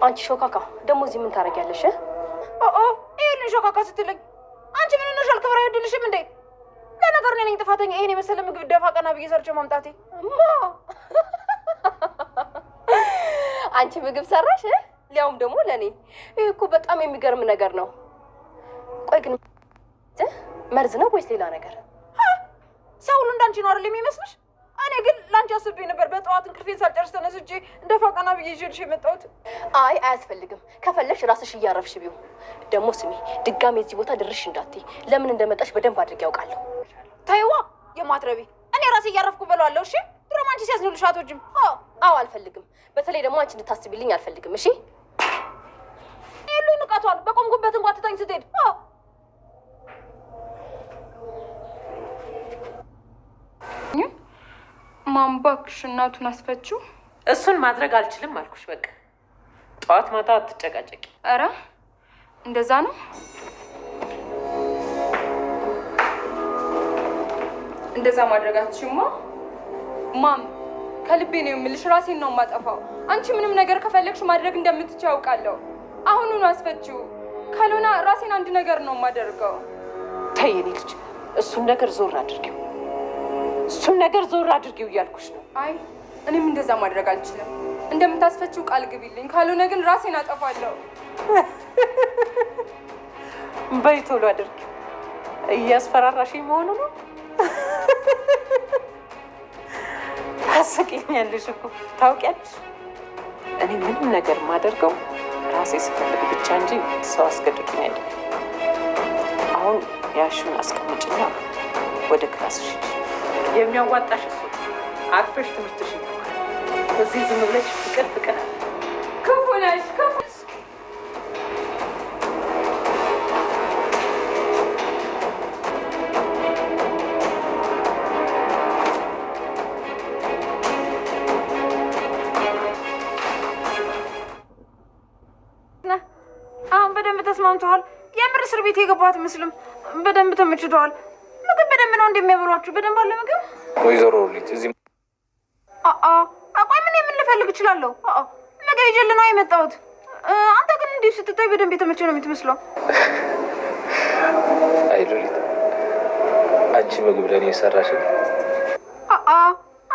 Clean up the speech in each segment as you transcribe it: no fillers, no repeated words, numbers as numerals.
አንቺ ሾካካ ደሞ እዚህ ምን ታረጊያለሽ? ይሄን ሾካካ ስትለኝ አንቺ ምን ሆነሻል? ክብር አይወድልሽም እንዴ? ለነገሩ ነኝ ጥፋተኛ። ይሄን የመሰለ ምግብ ደፋ ቀና ብዬ ሰርቼ ማምጣቴ። አንቺ ምግብ ሰራሽ? ሊያውም ደግሞ ለኔ። ይሄ እኮ በጣም የሚገርም ነገር ነው። ቆይ ግን መርዝ ነው ወይስ ሌላ ነገር? ሰው ሁሉ እንዳንቺ ነው አይደል የሚመስልሽ? እኔ ግን ላንቺ አስቤ ነበር። በጠዋት እንቅልፌን ሳልጨርስ ተነስቼ እንደፋ ቀና ብዬ ይዤልሽ የመጣሁት። አይ አያስፈልግም። ከፈለሽ ራስሽ እያረፍሽ ቢው። ደግሞ ስሚ፣ ድጋሜ እዚህ ቦታ ድርሽ እንዳትይ። ለምን እንደመጣሽ በደንብ አድርጌ ያውቃለሁ። ታይዋ የማትረቢ እኔ ራሴ እያረፍኩ በለዋለሁ። እሺ ድሮም አንቺ ሲያዝኑልሽ አትወጂም። አዎ አልፈልግም። በተለይ ደግሞ አንቺ እንድታስቢልኝ አልፈልግም። እሺ ይሉ ንቀቷል። በቆምኩበት እንኳን ትታኝ ስትሄድ ማንባክሽ እናቱን አስፈችው። እሱን ማድረግ አልችልም አልኩሽ። በቃ ጠዋት ማታ አትጨቃጨቂ። አረ እንደዛ ነው። እንደዛ ማድረግ አትችይማ። ማም ከልቤ ነው የምልሽ። ራሴን ነው የማጠፋው። አንቺ ምንም ነገር ከፈለግሽ ማድረግ እንደምትችይ አውቃለሁ። አሁኑን አስፈችው። ካልሆነ ራሴን አንድ ነገር ነው የማደርገው። ተይ የኔ ልጅ፣ እሱን ነገር ዞር አድርጊው። እሱን ነገር ዞር አድርጊው እያልኩሽ ነው። አይ እኔም እንደዛ ማድረግ አልችልም። እንደምታስፈችው ቃል ግቢልኝ። ካልሆነ ግን ራሴን አጠፋለሁ። በይ ቶሎ አድርጊው። እያስፈራራሽኝ መሆኑ ነው። ታስቂኛለሽ እኮ ታውቂያለሽ። እኔ ምንም ነገር የማደርገው ራሴ ስፈልግ ብቻ እንጂ ሰው አስገድዶኝ አይደለም። አሁን ያሹን አስቀምጭና ወደ ክላስሽ ሂጂ። የሚያዋጣሽ እሱ አርፈሽ ትምህርትሽን እዚህ ዝም ብለሽ ፍቅር ክፉ ነሽ ክፉ። አሁን በደንብ ተስማምተዋል። የምር እስር ቤት የገባት ምስልም በደንብ ተመችተዋል። ምግብ በደንብ ነው እንደሚያበሏችሁ። በደንብ አለ ምግብ። ወይዘሮ ሉሊት እዚህ ቆይ ምን ልፈልግ እችላለሁ? ምግብ ይዤልህ ነው የመጣሁት። አንተ ግን እንዲሁ ስትታይ በደንብ የተመቸ ነው የምትመስለው። አይ ሉሊት፣ አንቺ ምግብ ለኔ የሰራሽ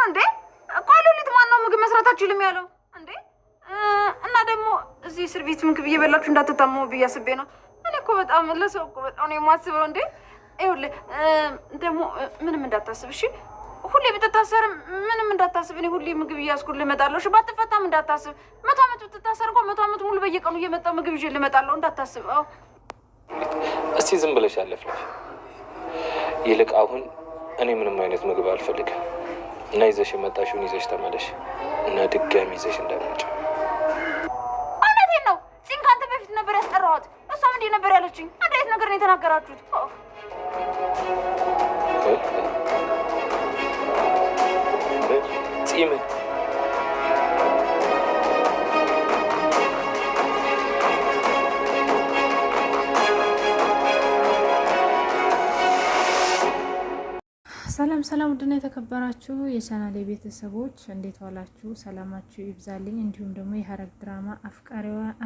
እንዴ? ቆይ ሉሊት ማነው ምግብ መስራት አትችልም ያለው እንዴ? እና ደግሞ እዚህ እስር ቤት ምግብ እየበላችሁ እንዳትታመሙ ብዬ አስቤ ነው። እኔ እኮ በጣም ለሰው እኮ በጣም ነው የማስበው እንዴ። ይኸውልህ ደግሞ ምንም እንዳታስብ እሺ። ሁሌ ብትታሰርም ምንም እንዳታስብ። እኔ ሁሌ ምግብ እያስኩልህ እመጣለሁ። እሺ ባትፈታም እንዳታስብ። 100 ዓመት ብትታሰር እንኳን 100 ዓመት ሙሉ በየቀኑ እየመጣሁ ምግብ ይዤልህ እመጣለሁ። እንዳታስብ። እስቲ ዝም ብለሽ አለፍለሽ። ይልቅ አሁን እኔ ምንም አይነት ምግብ አልፈልግም እና ይዘሽ የመጣሽውን ይዘሽ ተመለሽ እና ድጋሚ ይዘሽ እንዳትመጪ። እውነቴን ነው። ጽን ካንተ በፊት ነበር ያስጠራኋት። እሷም እንዲህ ነበር ያለችኝ። አንድ አይነት ነገር ነው የተናገራችሁት። ጺም ሰላም ሰላም፣ ውድና የተከበራችሁ የቻናሌ ቤተሰቦች እንዴት ዋላችሁ? ሰላማችሁ ይብዛልኝ። እንዲሁም ደግሞ የሐረግ ድራማ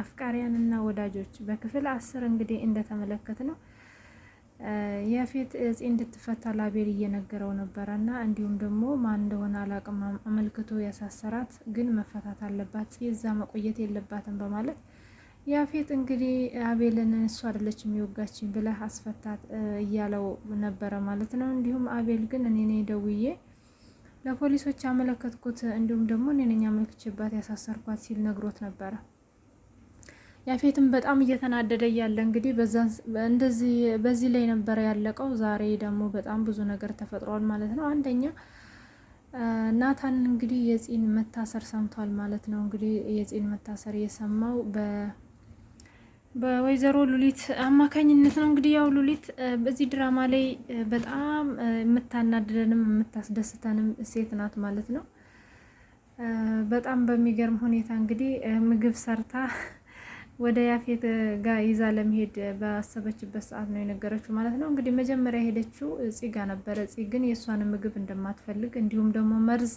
አፍቃሪያንና ወዳጆች በክፍል 10 እንግዲህ እንደተመለከት ነው ያፌት እጽ እንድትፈታ ላቤል እየነገረው ነበረና እንዲሁም ደግሞ ማን እንደሆነ አላቅም አመልክቶ ያሳሰራት፣ ግን መፈታት አለባት፣ እዛ መቆየት የለባትም በማለት ያፌት እንግዲህ አቤልን እሱ አይደለች የሚወጋችኝ ብለህ አስፈታት እያለው ነበረ ማለት ነው። እንዲሁም አቤል ግን እኔ ነኝ ደውዬ ለፖሊሶች ያመለከትኩት እንዲሁም ደግሞ እኔ ነኝ አመልክቼባት ያሳሰርኳት ሲል ነግሮት ነበረ። ያፌትም በጣም እየተናደደ እያለ እንግዲህ በዚህ ላይ ነበረ ያለቀው። ዛሬ ደግሞ በጣም ብዙ ነገር ተፈጥሯል ማለት ነው። አንደኛ ናታን እንግዲህ የፂን መታሰር ሰምቷል ማለት ነው። እንግዲህ የፂን መታሰር የሰማው በወይዘሮ ሉሊት አማካኝነት ነው። እንግዲህ ያው ሉሊት በዚህ ድራማ ላይ በጣም የምታናድደንም የምታስደስተንም ሴት ናት ማለት ነው። በጣም በሚገርም ሁኔታ እንግዲህ ምግብ ሰርታ ወደ ያፌት ጋር ይዛ ለመሄድ ባሰበችበት ሰዓት ነው የነገረችው ማለት ነው። እንግዲህ መጀመሪያ ሄደችው ፂ ጋር ነበረ። ፂ ግን የእሷን ምግብ እንደማትፈልግ እንዲሁም ደግሞ መርዝ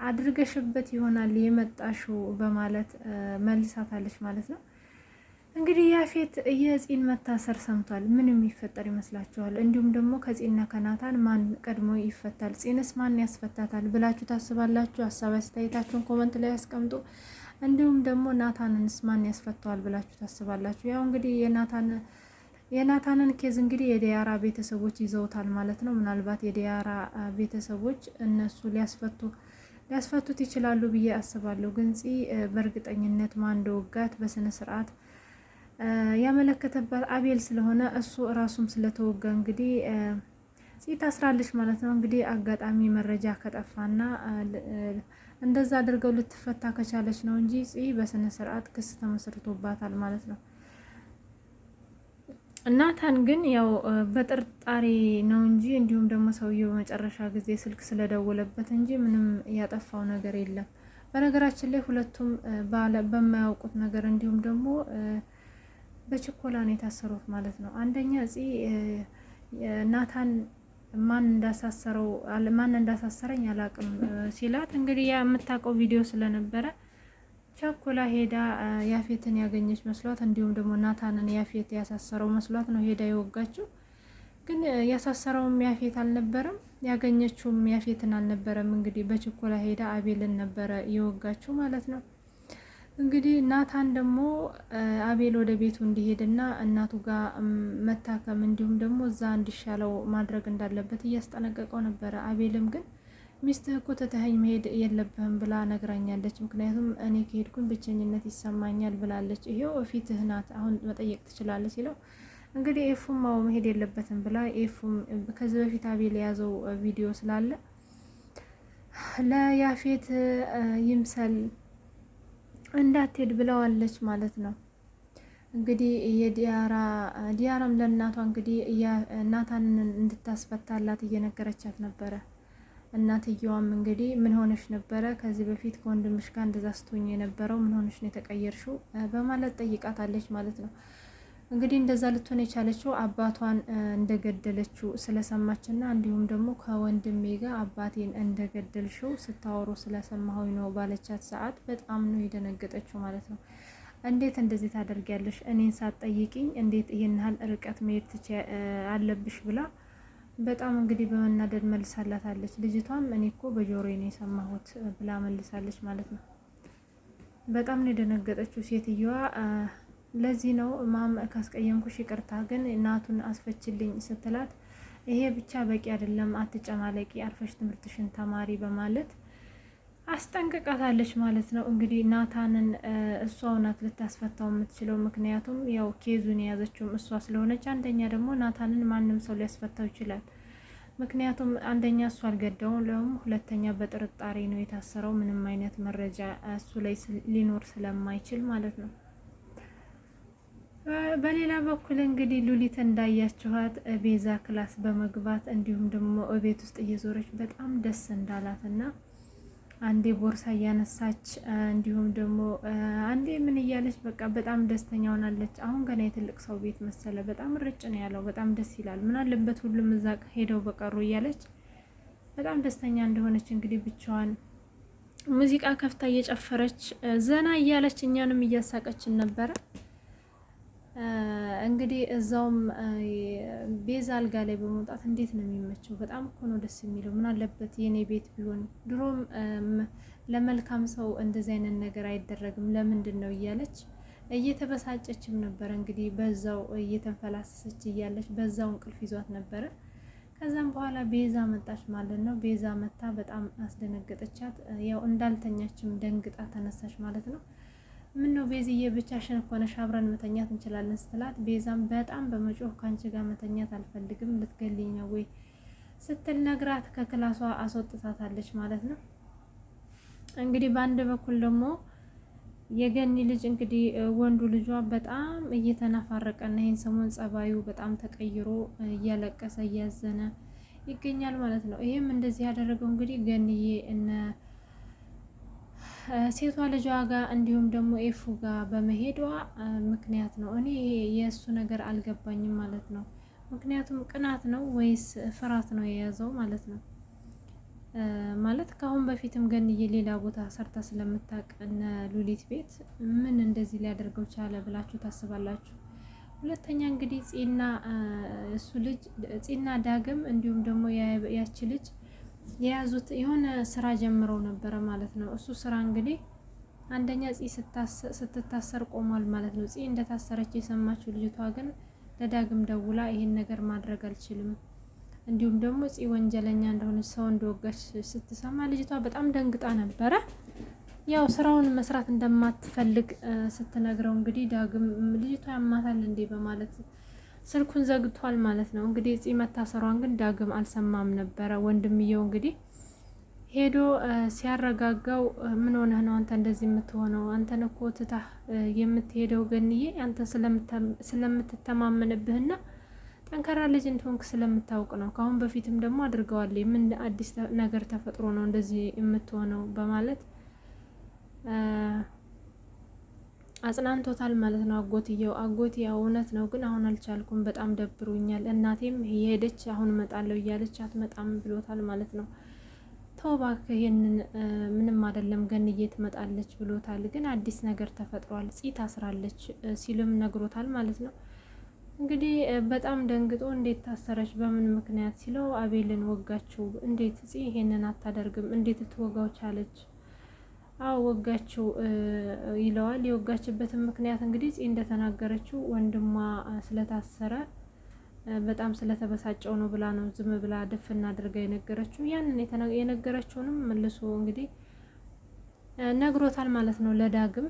አድርገሽበት ይሆናል የመጣሽው በማለት መልሳታለች ማለት ነው። እንግዲህ ያፌት የፂን መታሰር ሰምቷል። ምን የሚፈጠር ይመስላችኋል? እንዲሁም ደግሞ ከፂና ከናታን ማን ቀድሞ ይፈታል? ፂንስ ማን ያስፈታታል ብላችሁ ታስባላችሁ? ሀሳብ አስተያየታችሁን ኮመንት ላይ ያስቀምጡ። እንዲሁም ደግሞ ናታንንስ ማን ያስፈታዋል ብላችሁ ታስባላችሁ? ያው እንግዲህ የናታንን ኬዝ እንግዲህ የዲያራ ቤተሰቦች ይዘውታል ማለት ነው። ምናልባት የዲያራ ቤተሰቦች እነሱ ሊያስፈቱት ይችላሉ ብዬ አስባለሁ። ግን ፂ በእርግጠኝነት ማን እንደወጋት በስነ ስርዓት ያመለከተባት አቤል ስለሆነ እሱ ራሱም ስለተወጋ እንግዲህ ፂ ታስራለች ማለት ነው። እንግዲህ አጋጣሚ መረጃ ከጠፋና እንደዛ አድርገው ልትፈታ ከቻለች ነው እንጂ ፂ በስነ ስርዓት ክስ ተመስርቶባታል ማለት ነው። ናታን ግን ያው በጥርጣሬ ነው እንጂ እንዲሁም ደግሞ ሰውየው መጨረሻ ጊዜ ስልክ ስለደወለበት እንጂ ምንም ያጠፋው ነገር የለም። በነገራችን ላይ ሁለቱም በማያውቁት ነገር እንዲሁም ደግሞ በችኮላ ነው የታሰሩት ማለት ነው። አንደኛ ናታን ማን እንዳሳሰረኝ አላቅም ሲላት እንግዲህ የምታውቀው ቪዲዮ ስለነበረ ቸኮላ ሄዳ ያፌትን ያገኘች መስሏት፣ እንዲሁም ደግሞ ናታንን ያፌት ያሳሰረው መስሏት ነው ሄዳ የወጋችው። ግን ያሳሰረውም ያፌት አልነበረም፣ ያገኘችውም ያፌትን አልነበረም። እንግዲህ በችኮላ ሄዳ አቤልን ነበረ የወጋችው ማለት ነው። እንግዲህ ናታን ደግሞ አቤል ወደ ቤቱ እንዲሄድና እናቱ ጋር መታከም እንዲሁም ደግሞ እዛ እንዲሻለው ማድረግ እንዳለበት እያስጠነቀቀው ነበረ። አቤልም ግን ሚስትህ እኮ ትተኸኝ መሄድ የለብህም ብላ ነግራኛለች፣ ምክንያቱም እኔ ከሄድኩኝ ብቸኝነት ይሰማኛል ብላለች። ይሄው ፊትህ ናት፣ አሁን መጠየቅ ትችላለች ሲለው እንግዲህ ኤፉም ማው መሄድ የለበትም ብላ ኤፉም ከዚህ በፊት አቤል የያዘው ቪዲዮ ስላለ ለያፌት ይምሰል እንዳትሄድ ብለዋለች ማለት ነው። እንግዲህ ዲያራም ለእናቷ እንግዲህ ናታንን እንድታስፈታላት እየነገረቻት ነበረ። እናትየዋም እንግዲህ ምን ሆነሽ ነበረ ከዚህ በፊት ከወንድምሽ ጋር እንደዛ ስትሆኝ የነበረው ምን ሆነሽ ነው የተቀየርሽው በማለት ጠይቃታለች ማለት ነው። እንግዲህ እንደዛ ልትሆን የቻለችው አባቷን እንደገደለችው ስለሰማችና እንዲሁም ደግሞ ከወንድሜ ጋር አባቴን እንደገደልሽው ስታወሩ ስለሰማሁኝ ነው ባለቻት ሰዓት በጣም ነው የደነገጠችው ማለት ነው። እንዴት እንደዚህ ታደርጊያለሽ? እኔን ሳትጠይቂኝ እንዴት ይሄን ያህል ርቀት መሄድ አለብሽ ብላ በጣም እንግዲህ በመናደድ መልሳላታለች። ልጅቷም እኔ እኮ በጆሮዬ ነው የሰማሁት ብላ መልሳለች ማለት ነው። በጣም ነው የደነገጠችው ሴትዮዋ። ለዚህ ነው ማም ካስቀየምኩሽ ይቅርታ፣ ግን እናቱን አስፈችልኝ ስትላት ይሄ ብቻ በቂ አይደለም፣ አትጨማለቂ፣ አርፈሽ ትምህርትሽን ተማሪ በማለት አስጠንቅቃታለች ማለት ነው። እንግዲህ ናታንን እሷው ናት ልታስፈታው የምትችለው፣ ምክንያቱም ያው ኬዙን የያዘችውም እሷ ስለሆነች፣ አንደኛ ደግሞ ናታንን ማንም ሰው ሊያስፈታው ይችላል። ምክንያቱም አንደኛ እሱ አልገደውም፣ ሁለተኛ በጥርጣሬ ነው የታሰረው፣ ምንም አይነት መረጃ እሱ ላይ ሊኖር ስለማይችል ማለት ነው። በሌላ በኩል እንግዲህ ሉሊት እንዳያችኋት ቤዛ ክላስ በመግባት እንዲሁም ደግሞ ቤት ውስጥ እየዞረች በጣም ደስ እንዳላትና አንዴ ቦርሳ እያነሳች እንዲሁም ደግሞ አንዴ ምን እያለች በቃ በጣም ደስተኛ ሆናለች። አሁን ገና የትልቅ ሰው ቤት መሰለ፣ በጣም ርጭ ነው ያለው፣ በጣም ደስ ይላል፣ ምን አለበት ሁሉም እዛ ሄደው በቀሩ እያለች በጣም ደስተኛ እንደሆነች እንግዲህ ብቻዋን ሙዚቃ ከፍታ እየጨፈረች ዘና እያለች እኛንም እያሳቀችን ነበረ። እንግዲህ እዛውም ቤዛ አልጋ ላይ በመውጣት እንዴት ነው የሚመቸው? በጣም እኮ ነው ደስ የሚለው። ምን አለበት የኔ ቤት ቢሆን። ድሮም ለመልካም ሰው እንደዚህ አይነት ነገር አይደረግም፣ ለምንድን ነው እያለች እየተበሳጨችም ነበረ። እንግዲህ በዛው እየተንፈላሰሰች እያለች በዛው እንቅልፍ ይዟት ነበረ። ከዛም በኋላ ቤዛ መጣች ማለት ነው። ቤዛ መታ በጣም አስደነገጠቻት። ያው እንዳልተኛችም ደንግጣ ተነሳች ማለት ነው። ምን ነው ቤዝዬ ብቻሽን እኮ ነሽ፣ አብረን መተኛት እንችላለን ስትላት፣ ቤዛም በጣም በመጮህ ካንቺ ጋር መተኛት አልፈልግም፣ ልትገልኝ ነው ወይ ስትል ነግራት ከክላሷ አስወጥታታለች ማለት ነው። እንግዲህ በአንድ በኩል ደግሞ የገኒ ልጅ እንግዲህ ወንዱ ልጇ በጣም እየተናፋረቀና ይሄን ሰሞን ጸባዩ በጣም ተቀይሮ እያለቀሰ እያዘነ ይገኛል ማለት ነው። ይሄም እንደዚህ ያደረገው እንግዲህ ገኒዬ እነ ሴቷ ልጇ ጋር እንዲሁም ደግሞ ኤፉ ጋር በመሄዷ ምክንያት ነው። እኔ የእሱ ነገር አልገባኝም ማለት ነው። ምክንያቱም ቅናት ነው ወይስ ፍርሃት ነው የያዘው ማለት ነው። ማለት ከአሁን በፊትም ገንዬ ሌላ ቦታ ሰርታ ስለምታውቅ እነ ሉሊት ቤት ምን እንደዚህ ሊያደርገው ቻለ ብላችሁ ታስባላችሁ? ሁለተኛ እንግዲህ ፂና እሱ ልጅ ፂና ዳግም እንዲሁም ደግሞ ያቺ ልጅ የያዙት የሆነ ስራ ጀምረው ነበረ ማለት ነው። እሱ ስራ እንግዲህ አንደኛ ፂ ስትታሰር ቆሟል ማለት ነው። ፂ እንደታሰረች የሰማችው ልጅቷ ግን ለዳግም ደውላ ይሄን ነገር ማድረግ አልችልም፣ እንዲሁም ደግሞ ፂ ወንጀለኛ እንደሆነች ሰው እንደወጋች ስትሰማ ልጅቷ በጣም ደንግጣ ነበረ። ያው ስራውን መስራት እንደማትፈልግ ስትነግረው እንግዲህ ዳግም ልጅቷ ያማታል እንዴ በማለት ስልኩን ዘግቷል ማለት ነው። እንግዲህ ፂ መታሰሯን ግን ዳግም አልሰማም ነበረ። ወንድምየው እንግዲህ ሄዶ ሲያረጋጋው ምን ሆነህ ነው አንተ እንደዚህ የምትሆነው? አንተን እኮ ትታህ የምትሄደው ገንዬ አንተ ስለምትተማመንብህና ጠንካራ ልጅ እንደሆንክ ስለምታውቅ ነው። ከአሁን በፊትም ደግሞ አድርገዋል። ምን አዲስ ነገር ተፈጥሮ ነው እንደዚህ የምትሆነው? በማለት አጽናንቶታል ማለት ነው አጎትየው። አጎቴ ያው እውነት ነው ግን አሁን አልቻልኩም፣ በጣም ደብሮኛል፣ እናቴም የሄደች አሁን እመጣለሁ እያለች አትመጣም ብሎታል ማለት ነው። ተው እባክህ ይሄንን ምንም አይደለም ገንዬ ትመጣለች ብሎታል። ግን አዲስ ነገር ተፈጥሯል፣ ፂ ታስራለች ሲልም ነግሮታል ማለት ነው። እንግዲህ በጣም ደንግጦ እንዴት ታሰረች በምን ምክንያት ሲለው አቤልን ወጋችው። እንዴት ፂ ይሄንን አታደርግም፣ እንዴት ትወጋው ቻለች? አዎ ወጋችው ይለዋል። የወጋችበትን ምክንያት እንግዲህ ፂ እንደተናገረችው ወንድሟ ስለታሰረ በጣም ስለተበሳጨው ነው ብላ ነው ዝም ብላ ድፍና አድርጋ የነገረችው። ያንን የነገረችውንም መልሶ እንግዲህ ነግሮታል ማለት ነው ለዳግም።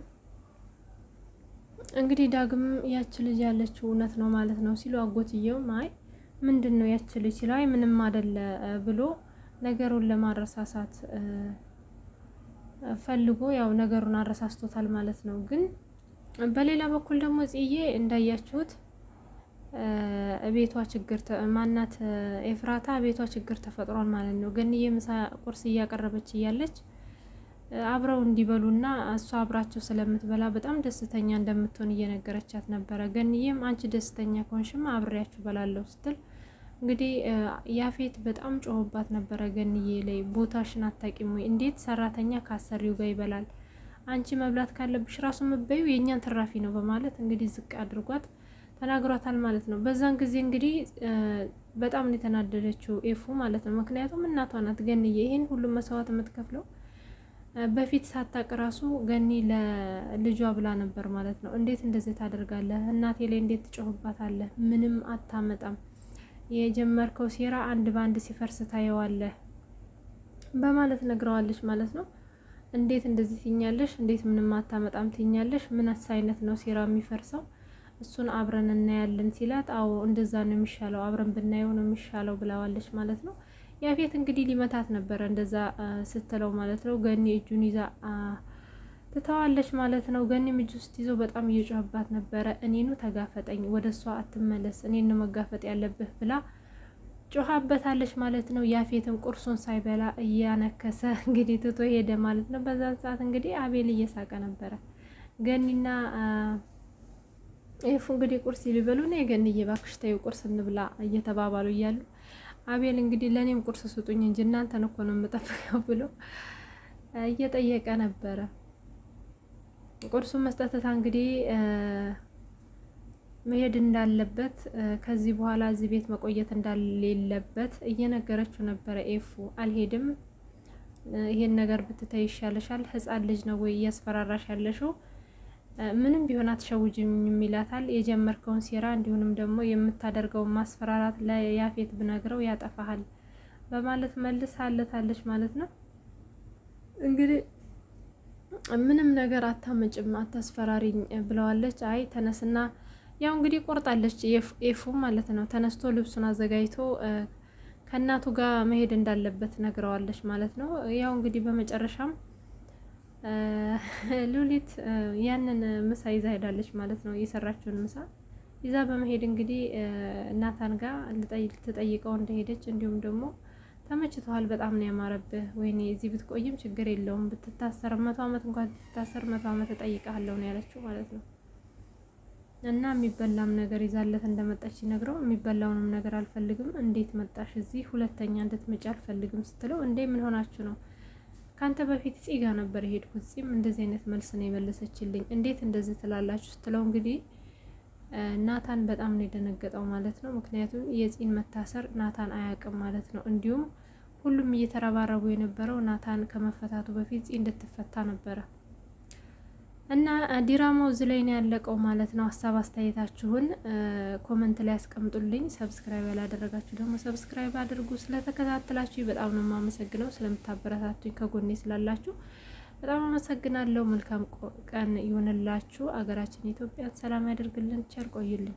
እንግዲህ ዳግም ያች ልጅ ያለችው እውነት ነው ማለት ነው ሲሉ አጎትየው አይ ምንድን ነው ያች ልጅ ሲለው አይ ምንም አይደለ ብሎ ነገሩን ለማረሳሳት ፈልጎ ያው ነገሩን አረሳስቶታል ማለት ነው። ግን በሌላ በኩል ደግሞ ጽዬ እንዳያችሁት ቤቷ ችግር ማናት ኤፍራታ ቤቷ ችግር ተፈጥሯል ማለት ነው። ገንዬ ምሳ ቁርስ እያቀረበች እያለች አብረው እንዲበሉና እሷ አብራቸው ስለምትበላ በጣም ደስተኛ እንደምትሆን እየነገረቻት ነበረ። ገንዬም አንቺ ደስተኛ ከሆንሽማ አብሬያችሁ በላለሁ ስትል እንግዲህ ያፌት በጣም ጮሆባት ነበረ። ገንዬ ላይ ቦታሽን አታቂም ወይ? እንዴት ሰራተኛ ካሰሪው ጋር ይበላል? አንቺ መብላት ካለብሽ ራሱ መበዩ የእኛን ትራፊ ነው በማለት እንግዲህ ዝቅ አድርጓት ተናግሯታል ማለት ነው። በዛን ጊዜ እንግዲህ በጣም ነው የተናደደችው ኤፉ ማለት ነው። ምክንያቱም እናቷ ናት ገንዬ ይሄን ሁሉም መስዋዕት የምትከፍለው በፊት ሳታቅ ራሱ ገኒ ለልጇ ብላ ነበር ማለት ነው። እንዴት እንደዚህ ታደርጋለህ? እናቴ ላይ እንዴት ትጮህባታለህ? ምንም አታመጣም። የጀመርከው ሴራ አንድ በአንድ ሲፈርስ ታየዋለህ በማለት ነግረዋለች ማለት ነው። እንዴት እንደዚህ ትኛለሽ? እንዴት ምንም አታመጣም ትኛለሽ? ምን አይነት ነው ሴራ የሚፈርሰው? እሱን አብረን እናያለን ሲላት፣ አዎ እንደዛ ነው የሚሻለው፣ አብረን ብናየው ነው የሚሻለው ብለዋለች ማለት ነው። ያፌት እንግዲህ ሊመታት ነበረ እንደዛ ስትለው ማለት ነው። ገኒ እጁን ይዛ ትተዋለች ማለት ነው። ገኒም እጁ ስትይዘው በጣም እየጮህባት ነበረ። እኔኑ ተጋፈጠኝ፣ ወደ እሷ አትመለስ፣ እኔን መጋፈጥ ያለብህ ብላ ጮሃበታለች ማለት ነው። ያፌትም ቁርሱን ሳይበላ እያነከሰ እንግዲህ ትቶ ሄደ ማለት ነው። በዛን ሰዓት እንግዲህ አቤል እየሳቀ ነበረ። ገኒና ኤፉ እንግዲህ ቁርስ ሊበሉ ነው። የገንዬ እባክሽ ተይው ቁርስ እንብላ እየተባባሉ እያሉ አቤል እንግዲህ ለእኔም ቁርስ ስጡኝ እንጂ እናንተን እኮ ነው የምጠብቀው ብሎ እየጠየቀ ነበረ። ቁርሱን መስጠትታ እንግዲህ መሄድ እንዳለበት ከዚህ በኋላ እዚህ ቤት መቆየት እንዳሌለበት እየነገረችው ነበረ። ኤፉ አልሄድም፣ ይሄን ነገር ብትተይ ይሻለሻል፣ ህፃን ልጅ ነው ወይ እያስፈራራሽ ያለሽው? ምንም ቢሆን አትሸውጅኝም ይላታል። የጀመርከውን ሴራ እንዲሁንም ደግሞ የምታደርገውን ማስፈራራት ለያፌት ብነግረው ያጠፋሃል በማለት መልሳለታለች ማለት ነው። እንግዲህ ምንም ነገር አታመጭም፣ አታስፈራሪኝ ብለዋለች። አይ ተነስና ያው እንግዲህ ቆርጣለች ኤፉ ማለት ነው። ተነስቶ ልብሱን አዘጋጅቶ ከእናቱ ጋር መሄድ እንዳለበት ነግረዋለች ማለት ነው። ያው እንግዲህ በመጨረሻም ሉሊት ያንን ምሳ ይዛ ሄዳለች ማለት ነው። የሰራችውን ምሳ ይዛ በመሄድ እንግዲህ እናታን ጋር ልትጠይቀው እንደሄደች እንዲሁም ደግሞ ተመችቷል፣ በጣም ነው ያማረብህ፣ ወይኔ እዚህ ብትቆይም ችግር የለውም ብትታሰር 100 ዓመት እንኳን ብትታሰር 100 ዓመት እጠይቅሃለሁ ነው ያለችው ማለት ነው። እና የሚበላም ነገር ይዛለት እንደመጣች ሲነግረው የሚበላውንም ነገር አልፈልግም፣ እንዴት መጣሽ እዚህ? ሁለተኛ እንድትመጪ አልፈልግም ስትለው እንዴ ምን ሆናችሁ ነው? ካንተ በፊት ፂጋ ነበር የሄድኩት፣ ፂም እንደዚህ አይነት መልስ ነው የመለሰችልኝ፣ እንዴት እንደዚህ ትላላችሁ ስትለው እንግዲህ ናታን በጣም ነው የደነገጠው ማለት ነው። ምክንያቱም የፂን መታሰር ናታን አያውቅም ማለት ነው። እንዲሁም ሁሉም እየተረባረቡ የነበረው ናታን ከመፈታቱ በፊት ፂ እንድትፈታ ነበረ። እና ዲራማው እዚህ ላይ ነው ያለቀው ማለት ነው። ሀሳብ አስተያየታችሁን ኮመንት ላይ ያስቀምጡልኝ። ሰብስክራይብ ያላደረጋችሁ ደግሞ ሰብስክራይብ አድርጉ። ስለተከታተላችሁ በጣም ነው የማመሰግነው። ስለምታበረታቱኝ ከጎኔ ስላላችሁ በጣም አመሰግናለሁ። መልካም ቀን ይሁንላችሁ። አገራችን ኢትዮጵያን ሰላም ያደርግልን። ቸር ቆዩልኝ።